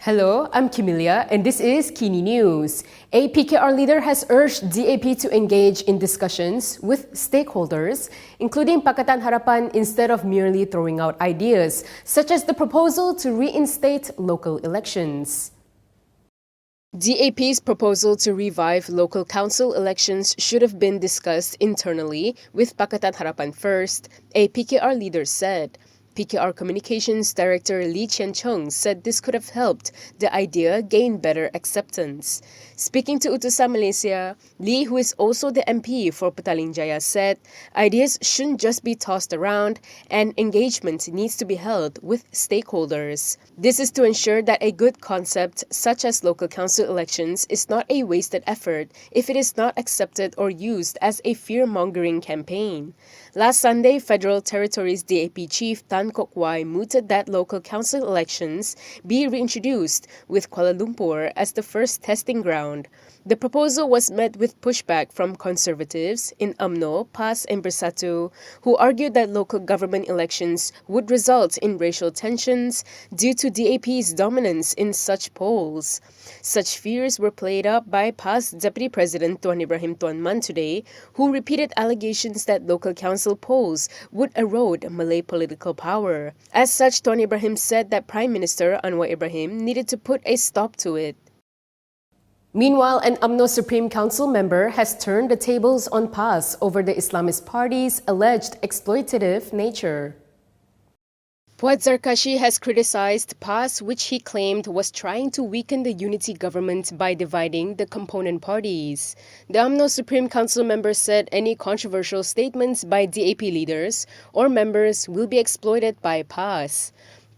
Hello, I'm Kimilia, and this is Kini News. A PKR leader has urged DAP to engage in discussions with stakeholders, including Pakatan Harapan, instead of merely throwing out ideas, such as the proposal to reinstate local elections. DAP's proposal to revive local council elections should have been discussed internally with Pakatan Harapan first, a PKR leader said. PKR Communications Director Lee Chean Chung said this could have helped the idea gain better acceptance. Speaking to Utusan Malaysia, Lee, who is also the MP for Petaling Jaya, said ideas shouldn't just be tossed around and engagement needs to be held with stakeholders. This is to ensure that a good concept such as local council elections is not a wasted effort if it is not accepted or used as a fear-mongering campaign. Last Sunday, Federal Territories DAP Chief Tan Kok Wai mooted that local council elections be reintroduced with Kuala Lumpur as the first testing ground. The proposal was met with pushback from conservatives in AMNO, PAS and Bersatu, who argued that local government elections would result in racial tensions due to DAP's dominance in such polls. Such fears were played up by PAS Deputy President Tuan Ibrahim Tuan Man today, who repeated allegations that local council polls would erode Malay political power. As such, Tuan Ibrahim said that Prime Minister Anwar Ibrahim needed to put a stop to it. Meanwhile, an AMNO Supreme Council member has turned the tables on PAS over the Islamist party's alleged exploitative nature. Puat Zarkashi has criticized PAS, which he claimed was trying to weaken the unity government by dividing the component parties. The AMNO Supreme Council member said any controversial statements by DAP leaders or members will be exploited by PAS.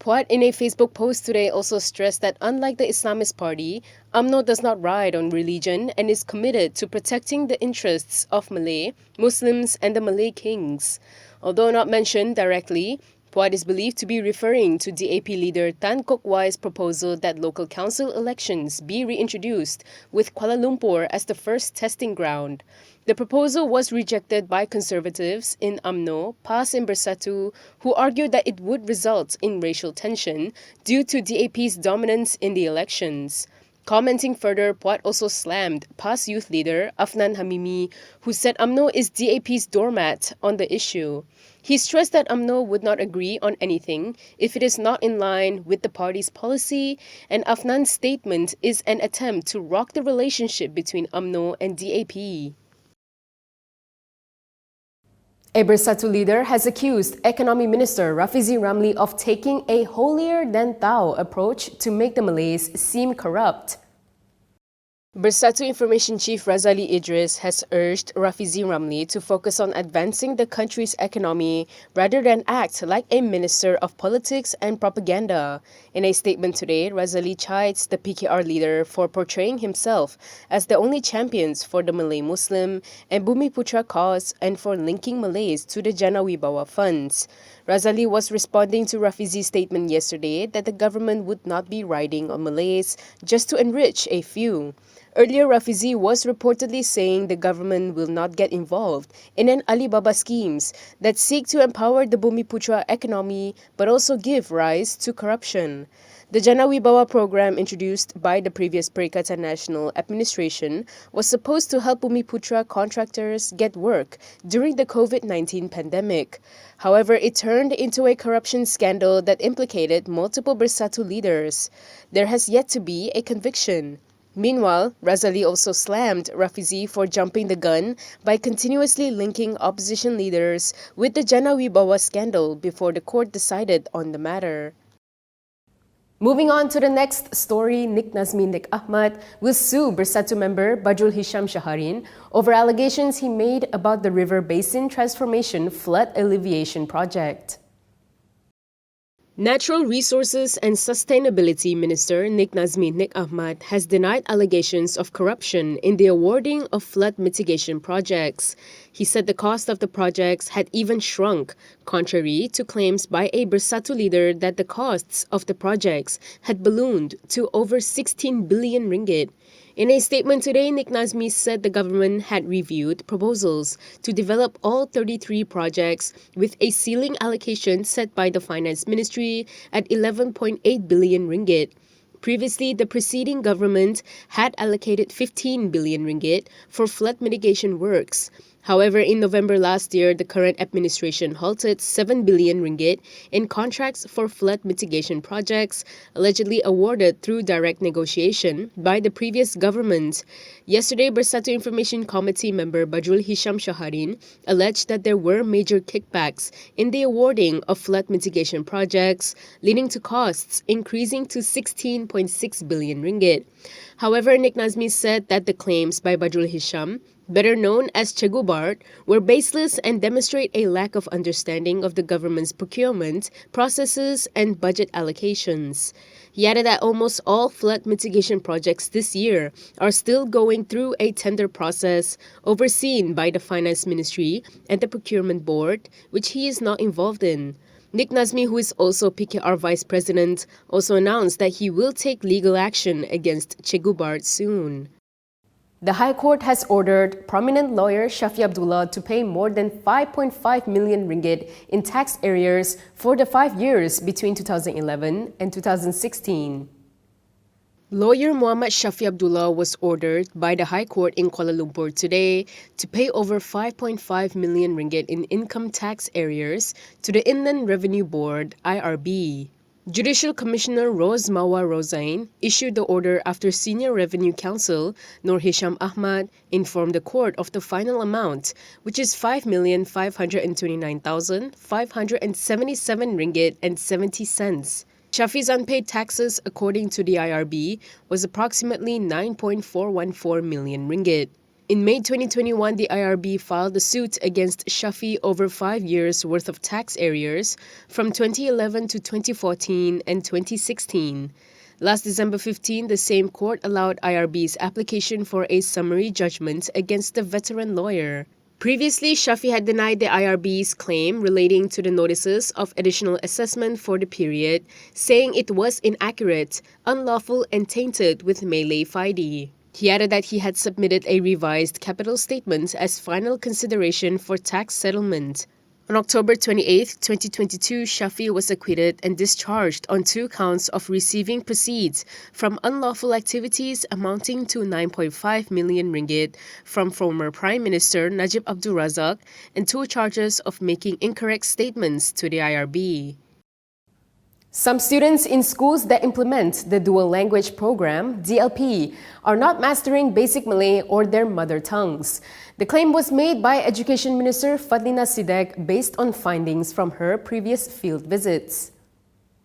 Puat, in a Facebook post today, also stressed that unlike the Islamist party, AMNO does not ride on religion and is committed to protecting the interests of Malay, Muslims and the Malay kings. Although not mentioned directly, Puat is believed to be referring to DAP leader Tan Kok Wai's proposal that local council elections be reintroduced with Kuala Lumpur as the first testing ground. The proposal was rejected by conservatives in AMNO, PAS and Bersatu, who argued that it would result in racial tension due to DAP's dominance in the elections. Commenting further, Puat also slammed PAS youth leader Afnan Hamimi, who said AMNO is DAP's doormat on the issue. He stressed that AMNO would not agree on anything if it is not in line with the party's policy, and Afnan's statement is an attempt to rock the relationship between AMNO and DAP. A Bersatu leader has accused Economy Minister Rafizi Ramli of taking a holier-than-thou approach to make the Malays seem corrupt. Bersatu Information Chief Razali Idris has urged Rafizi Ramli to focus on advancing the country's economy rather than act like a minister of politics and propaganda. In a statement today, Razali chides the PKR leader for portraying himself as the only champions for the Malay Muslim and Bumiputra cause and for linking Malays to the Jana Wibawa funds. Razali was responding to Rafizi's statement yesterday that the government would not be riding on Malays just to enrich a few. Earlier, Rafizi was reportedly saying the government will not get involved in an Alibaba schemes that seek to empower the Bumiputra economy but also give rise to corruption. The Jana Wibawa program introduced by the previous Pakatan National Administration was supposed to help Bumiputra contractors get work during the COVID-19 pandemic. However, it turned into a corruption scandal that implicated multiple Bersatu leaders. There has yet to be a conviction. Meanwhile, Razali also slammed Rafizi for jumping the gun by continuously linking opposition leaders with the Jana Wibawa scandal before the court decided on the matter. Moving on to the next story, Nazmi Ahmad will sue Bersatu member Bajul Hisham Shaharin over allegations he made about the River Basin Transformation Flood Alleviation Project. Natural Resources and Sustainability Minister Nazmi Ahmad has denied allegations of corruption in the awarding of flood mitigation projects. He said the cost of the projects had even shrunk, contrary to claims by a Bersatu leader that the costs of the projects had ballooned to over 16 billion ringgit. In a statement today, Nazmi said the government had reviewed proposals to develop all 33 projects with a ceiling allocation set by the Finance Ministry at 11.8 billion ringgit. Previously, the preceding government had allocated 15 billion ringgit for flood mitigation works. However, in November last year, the current administration halted 7 billion ringgit in contracts for flood mitigation projects allegedly awarded through direct negotiation by the previous government. Yesterday, Bersatu Information Committee member Bajul Hisham Shaharin alleged that there were major kickbacks in the awarding of flood mitigation projects, leading to costs increasing to 16.6 billion ringgit. However, Nazmi said that the claims by Bajul Hisham, better known as Chegubart, were baseless and demonstrate a lack of understanding of the government's procurement, processes, and budget allocations. He added that almost all flood mitigation projects this year are still going through a tender process overseen by the Finance Ministry and the Procurement Board, which he is not involved in. Nazmi, who is also PKR Vice President, also announced that he will take legal action against Chegubart soon. The High Court has ordered prominent lawyer Shafi Abdullah to pay more than 5.5 million ringgit in tax arrears for the 5 years between 2011 and 2016. Lawyer Muhammad Shafi Abdullah was ordered by the High Court in Kuala Lumpur today to pay over 5.5 million ringgit in income tax arrears to the Inland Revenue Board, IRB. Judicial Commissioner Rose Mawa Rosain issued the order after Senior Revenue Counsel Nur Hisham Ahmad informed the court of the final amount, which is 5,529,577 ringgit and 70 cents. Shafi's unpaid taxes, according to the IRB, was approximately 9.414 million ringgit. In May 2021, the IRB filed a suit against Shafi over 5 years' worth of tax arrears from 2011 to 2014 and 2016. Last December 15, the same court allowed IRB's application for a summary judgment against the veteran lawyer. Previously, Shafi had denied the IRB's claim relating to the notices of additional assessment for the period, saying it was inaccurate, unlawful, and tainted with Malay FIDE. He added that he had submitted a revised capital statement as final consideration for tax settlement. On October 28, 2022, Shafi was acquitted and discharged on 2 counts of receiving proceeds from unlawful activities amounting to 9.5 million ringgit from former Prime Minister Najib Abdul Razak and 2 charges of making incorrect statements to the IRB. Some students in schools that implement the Dual Language Program, DLP, are not mastering basic Malay or their mother tongues. The claim was made by Education Minister Fadlina Sidek based on findings from her previous field visits.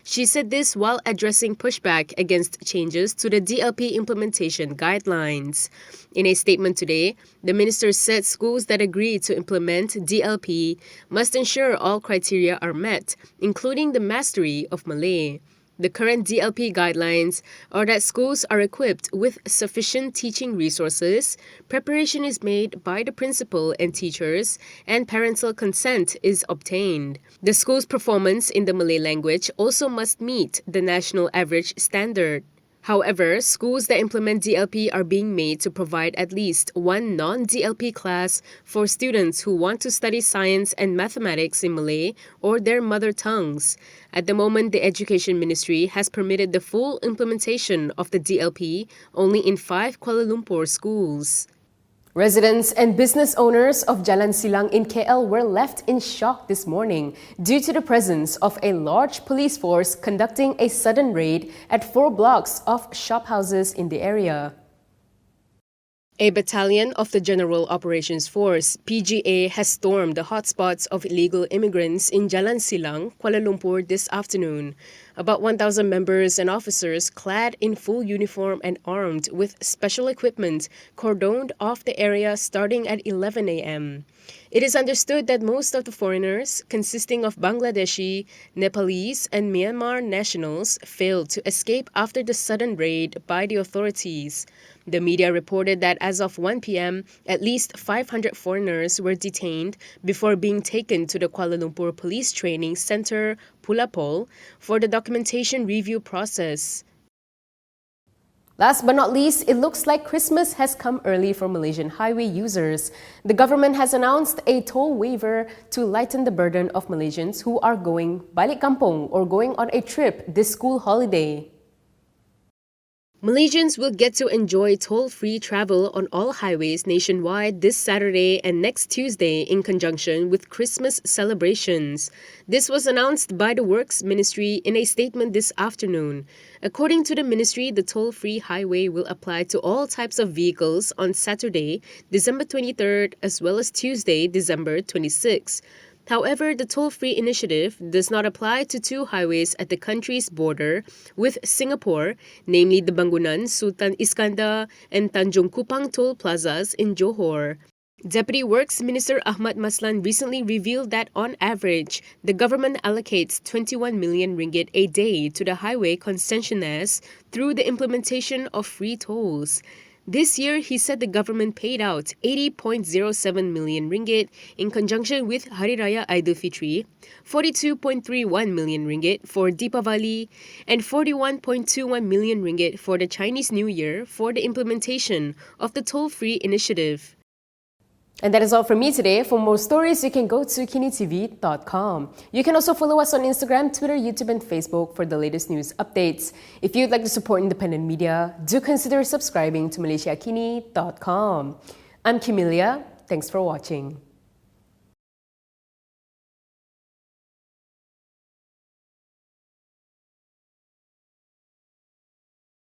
She said this while addressing pushback against changes to the DLP implementation guidelines. In a statement today, the minister said schools that agree to implement DLP must ensure all criteria are met, including the mastery of Malay. The current DLP guidelines are that schools are equipped with sufficient teaching resources, preparation is made by the principal and teachers, and parental consent is obtained. The school's performance in the Malay language also must meet the national average standard. However, schools that implement DLP are being made to provide at least one non-DLP class for students who want to study science and mathematics in Malay or their mother tongues. At the moment, the Education Ministry has permitted the full implementation of the DLP only in 5 Kuala Lumpur schools. Residents and business owners of Jalan Silang in KL were left in shock this morning due to the presence of a large police force conducting a sudden raid at 4 blocks of shophouses in the area. A battalion of the General Operations Force, PGA, has stormed the hotspots of illegal immigrants in Jalan Silang, Kuala Lumpur this afternoon. About 1,000 members and officers clad in full uniform and armed with special equipment cordoned off the area starting at 11 a.m. It is understood that most of the foreigners, consisting of Bangladeshi, Nepalese, and Myanmar nationals, failed to escape after the sudden raid by the authorities. The media reported that as of 1 p.m., at least 500 foreigners were detained before being taken to the Kuala Lumpur Police Training Center, Pulapol, for the documentation review process. Last but not least, it looks like Christmas has come early for Malaysian highway users. The government has announced a toll waiver to lighten the burden of Malaysians who are going balik kampung or going on a trip this school holiday. Malaysians will get to enjoy toll-free travel on all highways nationwide this Saturday and next Tuesday in conjunction with Christmas celebrations. This was announced by the Works Ministry in a statement this afternoon. According to the ministry, the toll-free highway will apply to all types of vehicles on Saturday, December 23rd, as well as Tuesday, December 26th. However, the toll-free initiative does not apply to two highways at the country's border with Singapore, namely the Bangunan, Sultan Iskandar and Tanjung Kupang toll plazas in Johor. Deputy Works Minister Ahmad Maslan recently revealed that on average, the government allocates 21 million ringgit a day to the highway concessionaires through the implementation of free tolls. This year, he said the government paid out 80.07 million ringgit in conjunction with Hari Raya Aidilfitri, 42.31 million ringgit for Deepavali, and 41.21 million ringgit for the Chinese New Year for the implementation of the toll-free initiative. And that is all from me today. For more stories, you can go to Kinitv.com. You can also follow us on Instagram, Twitter, YouTube, and Facebook for the latest news updates. If you'd like to support independent media, do consider subscribing to MalaysiaKini.com. I'm Camelia. Thanks for watching.